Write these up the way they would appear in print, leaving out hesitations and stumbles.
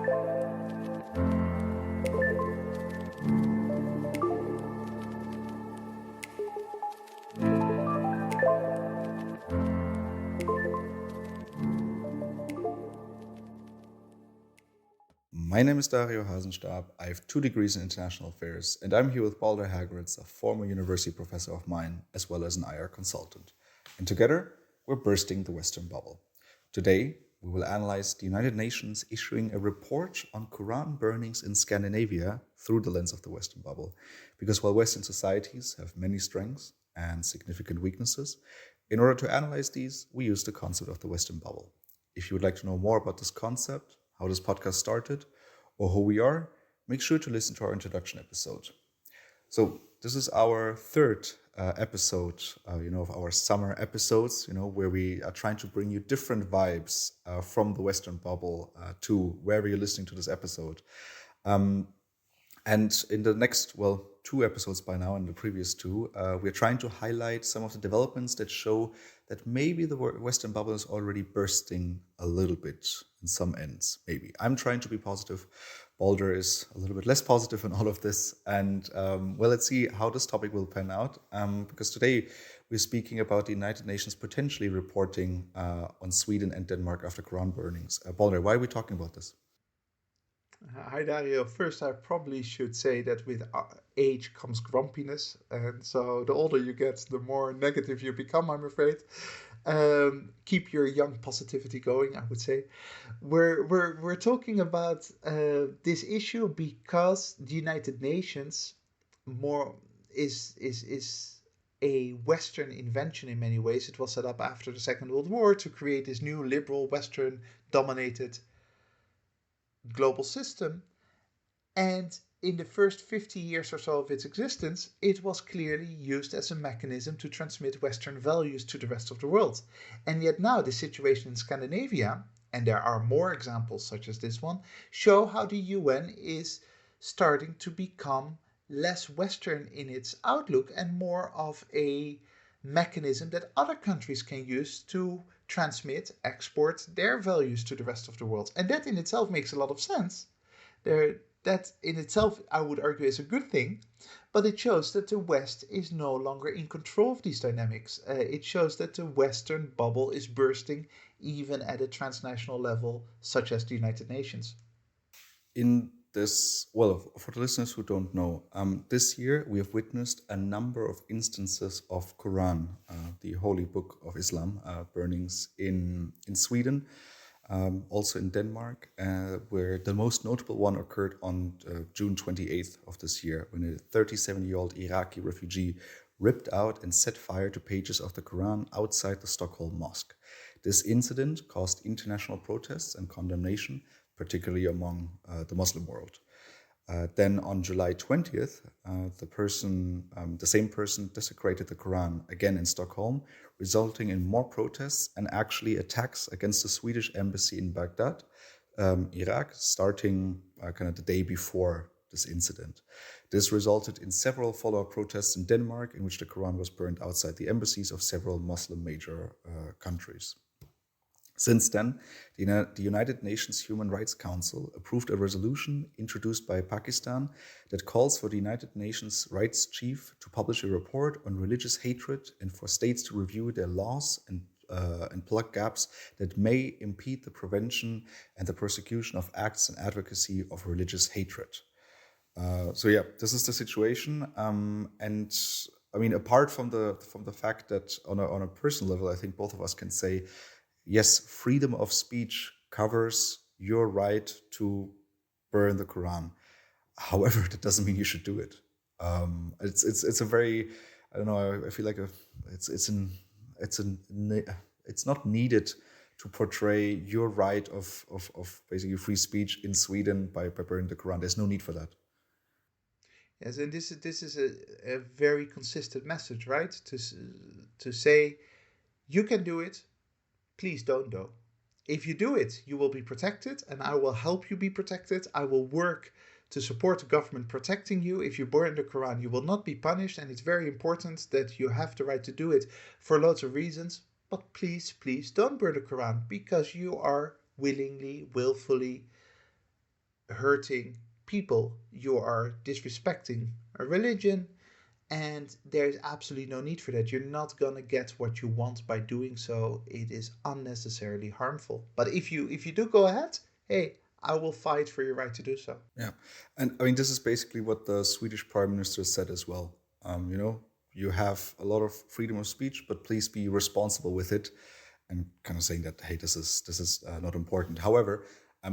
My name is Dario Hasenstab. I have 2 degrees in international affairs, and I'm here with Balder Hagritz, a former university professor of mine, as well as an IR consultant. And together, we're bursting the Western bubble. Today, we will analyze the United Nations issuing a report on Quran burnings in Scandinavia through the lens of the Western bubble. Because while Western societies have many strengths and significant weaknesses, in order to analyze these, we use the concept of the Western bubble. If you would like to know more about this concept, how this podcast started, or who we are, make sure to listen to our introduction episode. So this is our third episode, of our summer episodes, where we are trying to bring you different vibes from the Western bubble to wherever you're listening to this episode. And in the next, 2 episodes by now, and the previous two, we're trying to highlight some of the developments that show that maybe the Western bubble is already bursting a little bit in some ends. Maybe. I'm trying to be positive. Balder is a little bit less positive in all of this. And let's see how this topic will pan out. Because today we're speaking about the United Nations potentially reporting on Sweden and Denmark after Quran burnings. Balder, why are we talking about this? Hi Dario. First, I probably should say that with age comes grumpiness, and so the older you get, the more negative you become, I'm afraid. Keep your young positivity going, I would say. We're talking about this issue because the United Nations more is a Western invention in many ways. It was set up after the Second World War to create this new liberal Western dominated global system. And in the first 50 years or so of its existence, it was clearly used as a mechanism to transmit Western values to the rest of the world. And yet now the situation in Scandinavia, and there are more examples such as this one, show how the UN is starting to become less Western in its outlook and more of a mechanism that other countries can use to transmit, export their values to the rest of the world. And that in itself makes a lot of sense. That in itself, I would argue, is a good thing, but it shows that the West is no longer in control of these dynamics. It shows that the Western bubble is bursting even at a transnational level, such as the United Nations. In this, for the listeners who don't know, this year we have witnessed a number of instances of Quran, the holy book of Islam, burnings in Sweden, also in Denmark, where the most notable one occurred on June 28th of this year, when a 37-year-old Iraqi refugee ripped out and set fire to pages of the Quran outside the Stockholm Mosque. This incident caused international protests and condemnation, particularly among the Muslim world. Then on July 20th, the same person desecrated the Quran again in Stockholm, resulting in more protests and actually attacks against the Swedish embassy in Baghdad, Iraq, starting kind of the day before this incident. This resulted in several follow-up protests in Denmark, in which the Quran was burned outside the embassies of several Muslim major countries. Since then, the United Nations Human Rights Council approved a resolution introduced by Pakistan that calls for the United Nations Rights Chief to publish a report on religious hatred and for states to review their laws and plug gaps that may impede the prevention and the persecution of acts and advocacy of religious hatred. This is the situation, and I mean, apart from the fact that on a personal level, I think both of us can say, yes, freedom of speech covers your right to burn the Quran. However, that doesn't mean you should do it. It's a very, I don't know. I feel like it's not needed to portray your right of basically free speech in Sweden by burning the Quran. There's no need for that. Yes, and this is a very consistent message, right? To say you can do it, please don't though. If you do it, you will be protected, and I will help you be protected. I will work to support the government protecting you. If you burn the Quran, you will not be punished, and it's very important that you have the right to do it for lots of reasons. But please don't burn the Quran because you are willingly, willfully hurting people, you are disrespecting a religion, and there's absolutely no need for that. You're not gonna get what you want by doing so. It is unnecessarily harmful. But if you do go ahead, hey, I will fight for your right to do so. Yeah, and I mean this is basically what the Swedish Prime Minister said as well. You know, you have a lot of freedom of speech, but please be responsible with it, and kind of saying that hey, this is not important. However,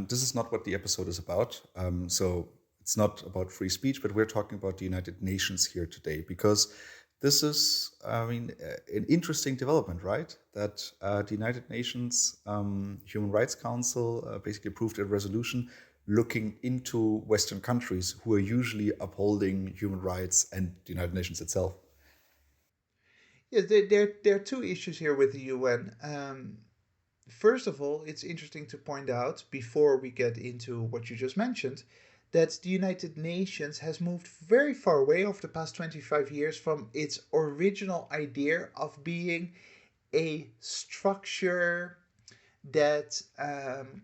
this is not what the episode is about. So it's not about free speech, but we're talking about the United Nations here today because this is, I mean, an interesting development, right? That the United Nations Human Rights Council basically approved a resolution looking into Western countries who are usually upholding human rights and the United Nations itself. Yeah, there are two issues here with the UN. First of all, it's interesting to point out before we get into what you just mentioned that the United Nations has moved very far away over the past 25 years from its original idea of being a structure that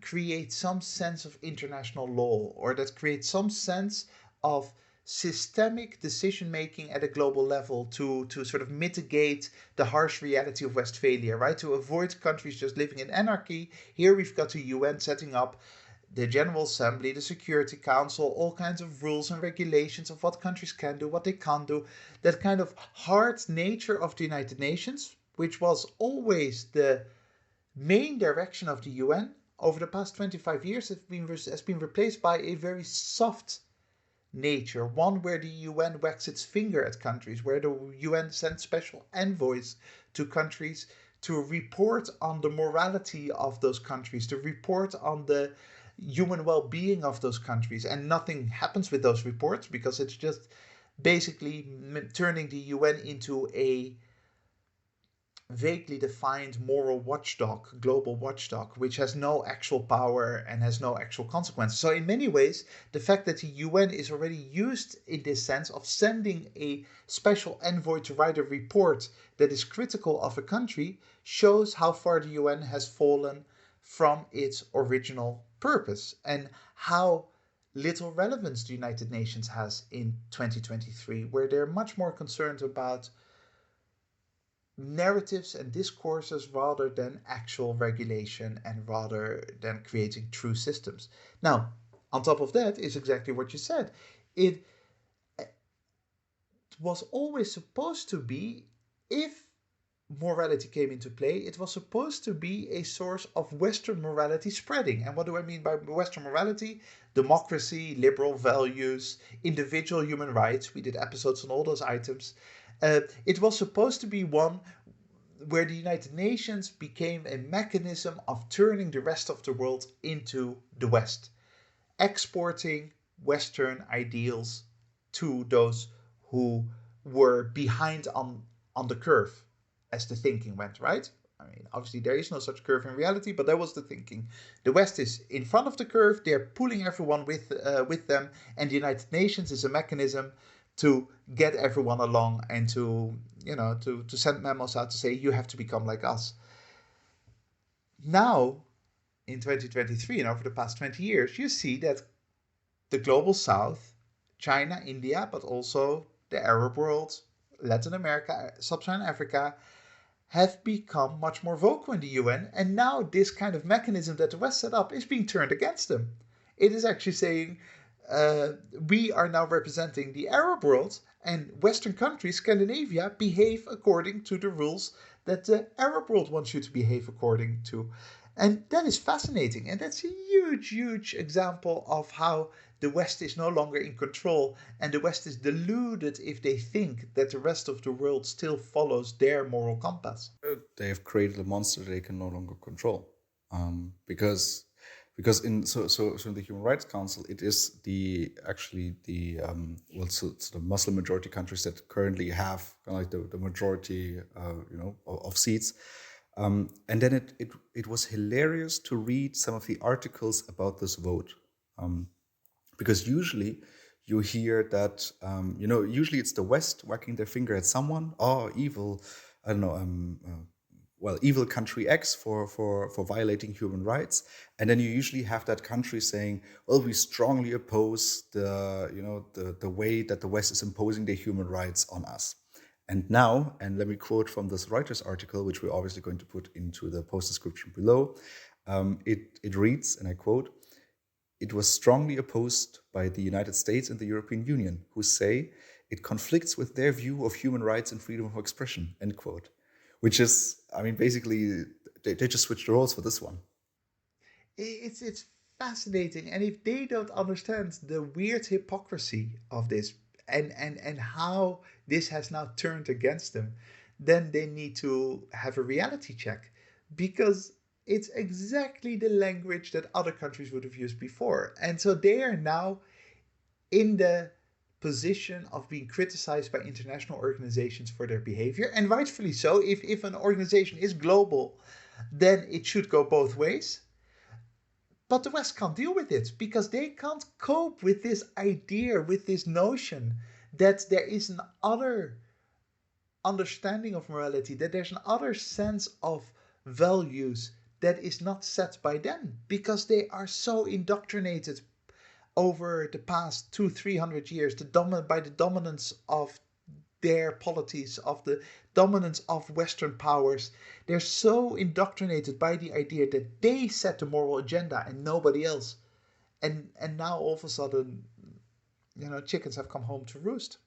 creates some sense of international law or that creates some sense of systemic decision making at a global level to sort of mitigate the harsh reality of Westphalia, right? To avoid countries just living in anarchy. Here we've got the UN setting up the General Assembly, the Security Council, all kinds of rules and regulations of what countries can do, what they can't do. That kind of hard nature of the United Nations, which was always the main direction of the UN over the past 25 years has been replaced by a very soft nature, one where the UN wags its finger at countries, where the UN sends special envoys to countries to report on the morality of those countries, to report on the human well being of those countries. And nothing happens with those reports because it's just basically turning the UN into a vaguely defined moral watchdog, global watchdog, which has no actual power and has no actual consequences. So, in many ways, the fact that the UN is already used in this sense of sending a special envoy to write a report that is critical of a country shows how far the UN has fallen from its original purpose and how little relevance the United Nations has in 2023, where they're much more concerned about narratives and discourses rather than actual regulation and rather than creating true systems. Now, on top of that is exactly what you said. It was always supposed to be, if morality came into play, it was supposed to be a source of Western morality spreading. And what do I mean by Western morality? Democracy, liberal values, individual human rights. We did episodes on all those items. It was supposed to be one where the United Nations became a mechanism of turning the rest of the world into the West, exporting Western ideals to those who were behind on the curve, as the thinking went, right? I mean, obviously, there is no such curve in reality, but that was the thinking. The West is in front of the curve, they're pulling everyone with them, and the United Nations is a mechanism to get everyone along and to send memos out to say you have to become like us. Now, in 2023 and over the past 20 years, you see that the global south, China, India, but also the Arab world, Latin America, Sub-Saharan Africa, have become much more vocal in the UN, and now this kind of mechanism that the West set up is being turned against them. It is actually saying we are now representing the Arab world, and Western countries, Scandinavia, behave according to the rules that the Arab world wants you to behave according to. And that is fascinating, and that's a huge, huge example of how the West is no longer in control, and the West is deluded if they think that the rest of the world still follows their moral compass. They have created a monster they can no longer control, because in the Human Rights Council, it is the actually the so the Muslim majority countries that currently have kind of like the majority of seats. And then it was hilarious to read some of the articles about this vote, because usually you hear that usually it's the West whacking their finger at someone. Oh, evil! I don't know. evil country X for violating human rights, and then you usually have that country saying, well, we strongly oppose the way that the West is imposing their human rights on us. And now, and let me quote from this Reuters article, which we're obviously going to put into the post description below. It reads, and I quote, "It was strongly opposed by the United States and the European Union, who say it conflicts with their view of human rights and freedom of expression," end quote. Which is, I mean, basically, they just switched the roles for this one. It's fascinating, and if they don't understand the weird hypocrisy of this, and how this has now turned against them, then they need to have a reality check, because it's exactly the language that other countries would have used before, and so they are now in the position of being criticized by international organizations for their behavior, and rightfully so. If an organization is global, then it should go both ways. But the West can't deal with it because they can't cope with this idea, with this notion that there is an other understanding of morality, that there's an other sense of values that is not set by them, because they are so indoctrinated over the past 200-300 years by the dominance of their polities, of the dominance of Western powers. They're so indoctrinated by the idea that they set the moral agenda and nobody else. And now all of a sudden, chickens have come home to roost.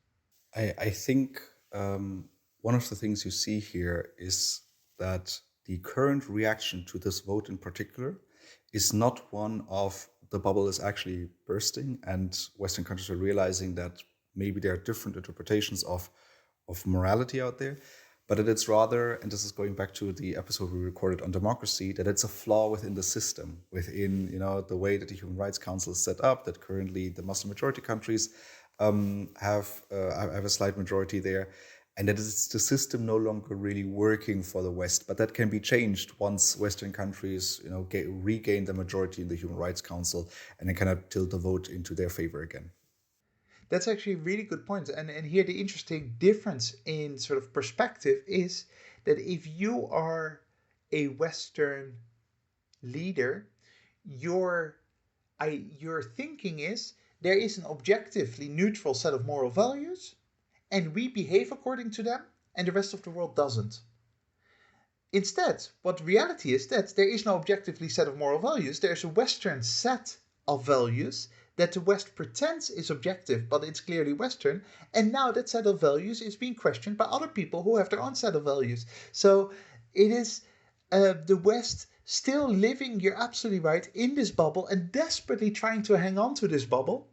I think one of the things you see here is that the current reaction to this vote in particular is not one of the bubble is actually bursting and Western countries are realizing that maybe there are different interpretations of morality out there, but that it's rather, and this is going back to the episode we recorded on democracy, that it's a flaw within the system, within the way that the Human Rights Council is set up, that currently the Muslim majority countries have a slight majority there, and that it's the system no longer really working for the West. But that can be changed once Western countries, regain the majority in the Human Rights Council, and then kind of tilt the vote into their favor again. That's actually a really good point. And here the interesting difference in sort of perspective is that if you are a Western leader, your thinking is there is an objectively neutral set of moral values, and we behave according to them, and the rest of the world doesn't. Instead, what reality is that there is no objectively set of moral values. There's a Western set of values that the West pretends is objective, but it's clearly Western, and now that set of values is being questioned by other people who have their own set of values. So it is the West still living, you're absolutely right, in this bubble and desperately trying to hang on to this bubble,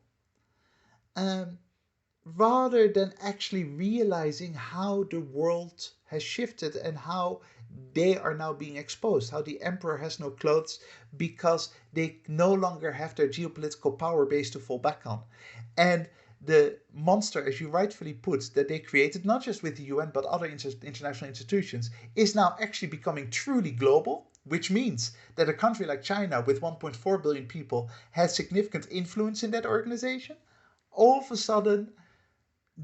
rather than actually realizing how the world has shifted and how they are now being exposed, how the emperor has no clothes because they no longer have their geopolitical power base to fall back on. And the monster, as you rightfully put, that they created, not just with the UN but other international institutions, is now actually becoming truly global, which means that a country like China with 1.4 billion people has significant influence in that organization. All of a sudden,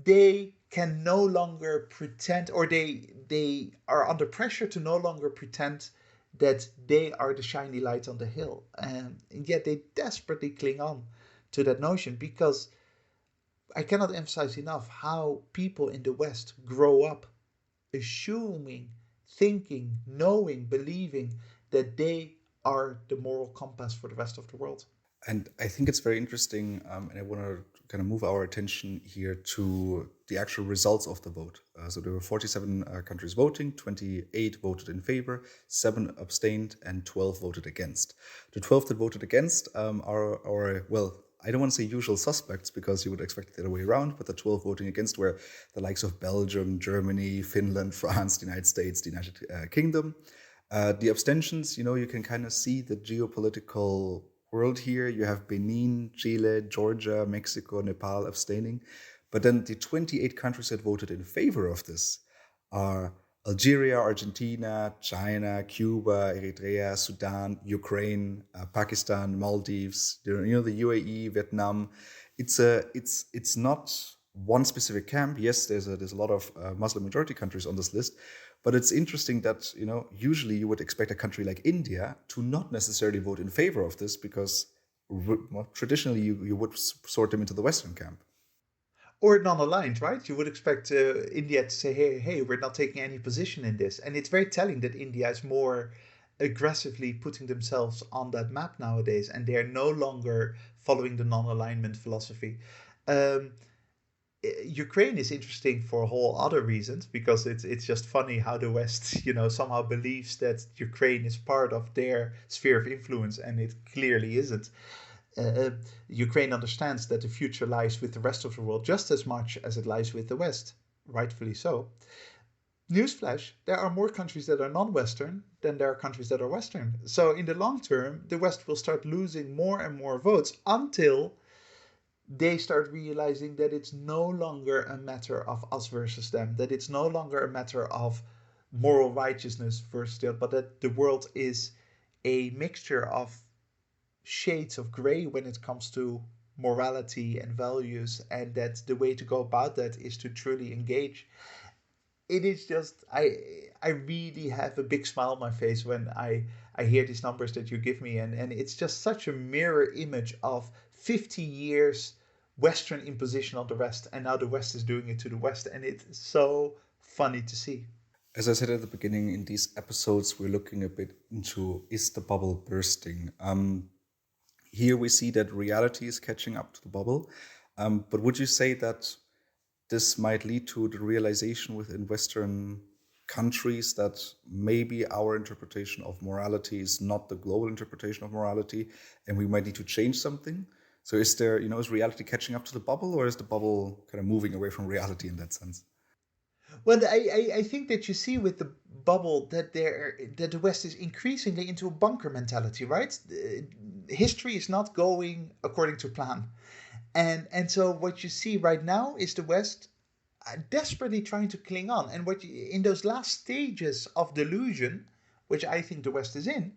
they can no longer pretend, or they are under pressure to no longer pretend that they are the shiny light on the hill. And yet they desperately cling on to that notion, because I cannot emphasize enough how people in the West grow up assuming, thinking, knowing, believing that they are the moral compass for the rest of the world. And I think it's very interesting, and I want to kind of move our attention here to the actual results of the vote. So there were 47 countries voting, 28 voted in favor, 7 abstained, and 12 voted against. The 12 that voted against are, well, I don't want to say usual suspects, because you would expect it the other way around, but the 12 voting against were the likes of Belgium, Germany, Finland, France, the United States, the United Kingdom. The abstentions, you can kind of see the geopolitical world here. You have Benin, Chile, Georgia, Mexico, Nepal abstaining. But then the 28 countries that voted in favor of this are Algeria, Argentina, China, Cuba, Eritrea, Sudan, Ukraine, Pakistan, Maldives, the UAE, Vietnam. It's not one specific camp. Yes, there's a lot of Muslim majority countries on this list, But it's interesting that, usually you would expect a country like India to not necessarily vote in favor of this because well, traditionally you would sort them into the Western camp. Or non-aligned, right? You would expect India to say, hey, we're not taking any position in this. And it's very telling that India is more aggressively putting themselves on that map nowadays, and they are no longer following the non-alignment philosophy. Um, Ukraine is interesting for whole other reasons, because it's just funny how the West, somehow believes that Ukraine is part of their sphere of influence, and it clearly isn't. uh, Ukraine understands that the future lies with the rest of the world just as much as it lies with the West, rightfully so. Newsflash, there are more countries that are non Western than there are countries that are Western. So, in the long term, the West will start losing more and more votes until they start realizing that it's no longer a matter of us versus them, that it's no longer a matter of moral righteousness versus them, but that the world is a mixture of shades of gray when it comes to morality and values, and that the way to go about that is to truly engage. It is just, I really have a big smile on my face when I hear these numbers that you give me, and it's just such a mirror image of 50 years Western imposition on the West, and now the West is doing it to the West, and it's so funny to see. As I said at the beginning, in these episodes, we're looking a bit into, is the bubble bursting? Here we see that reality is catching up to the bubble. But would you say that this might lead to the realization within Western countries that maybe our interpretation of morality is not the global interpretation of morality, and we might need to change something? So is there, is reality catching up to the bubble, or is the bubble kind of moving away from reality in that sense? Well, I think that you see with the bubble that the West is increasingly into a bunker mentality, right? History is not going according to plan, and so what you see right now is the West desperately trying to cling on, and in those last stages of delusion, which I think the West is in,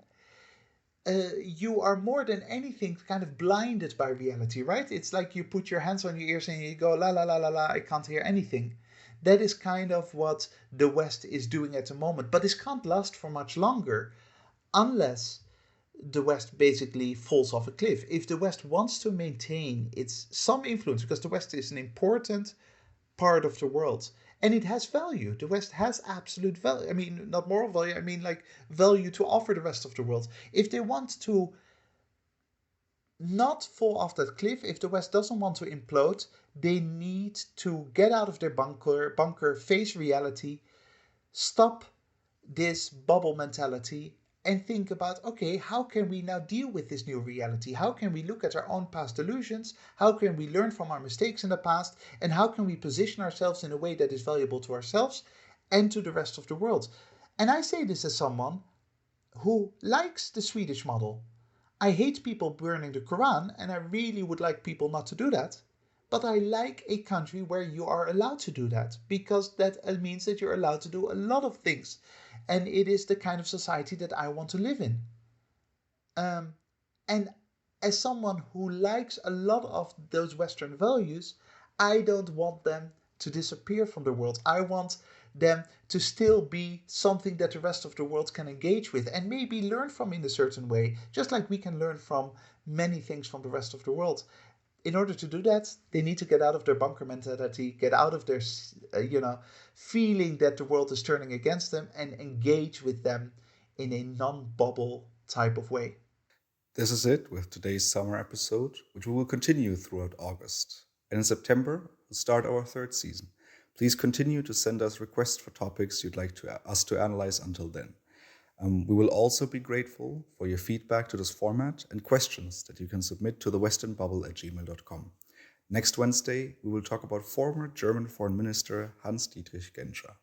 you are more than anything kind of blinded by reality, right? It's like you put your hands on your ears and you go, la la la la la, I can't hear anything. That is kind of what the West is doing at the moment. But this can't last for much longer unless the West basically falls off a cliff. If the West wants to maintain its some influence, because the West is an important part of the world and it has value. The West has absolute value. I mean, not moral value, I mean like value to offer the rest of the world. If they want to not fall off that cliff, if the West doesn't want to implode, they need to get out of their bunker, face reality, stop this bubble mentality, and think about, okay, how can we now deal with this new reality? How can we look at our own past delusions? How can we learn from our mistakes in the past? And how can we position ourselves in a way that is valuable to ourselves and to the rest of the world? And I say this as someone who likes the Swedish model. I hate people burning the Quran, and I really would like people not to do that. But I like a country where you are allowed to do that, because that means that you're allowed to do a lot of things. And it is the kind of society that I want to live in. Um, and as someone who likes a lot of those Western values, I don't want them to disappear from the world. I want them to still be something that the rest of the world can engage with and maybe learn from in a certain way, just like we can learn from many things from the rest of the world. In order to do that, they need to get out of their bunker mentality, get out of their, feeling that the world is turning against them, and engage with them in a non-bubble type of way. This is it with today's summer episode, which we will continue throughout August. And in September, we'll start our third season. Please continue to send us requests for topics you'd like us to analyze until then. We will also be grateful for your feedback to this format and questions that you can submit to thewesternbubble@gmail.com. Next Wednesday, we will talk about former German Foreign Minister Hans-Dietrich Genscher.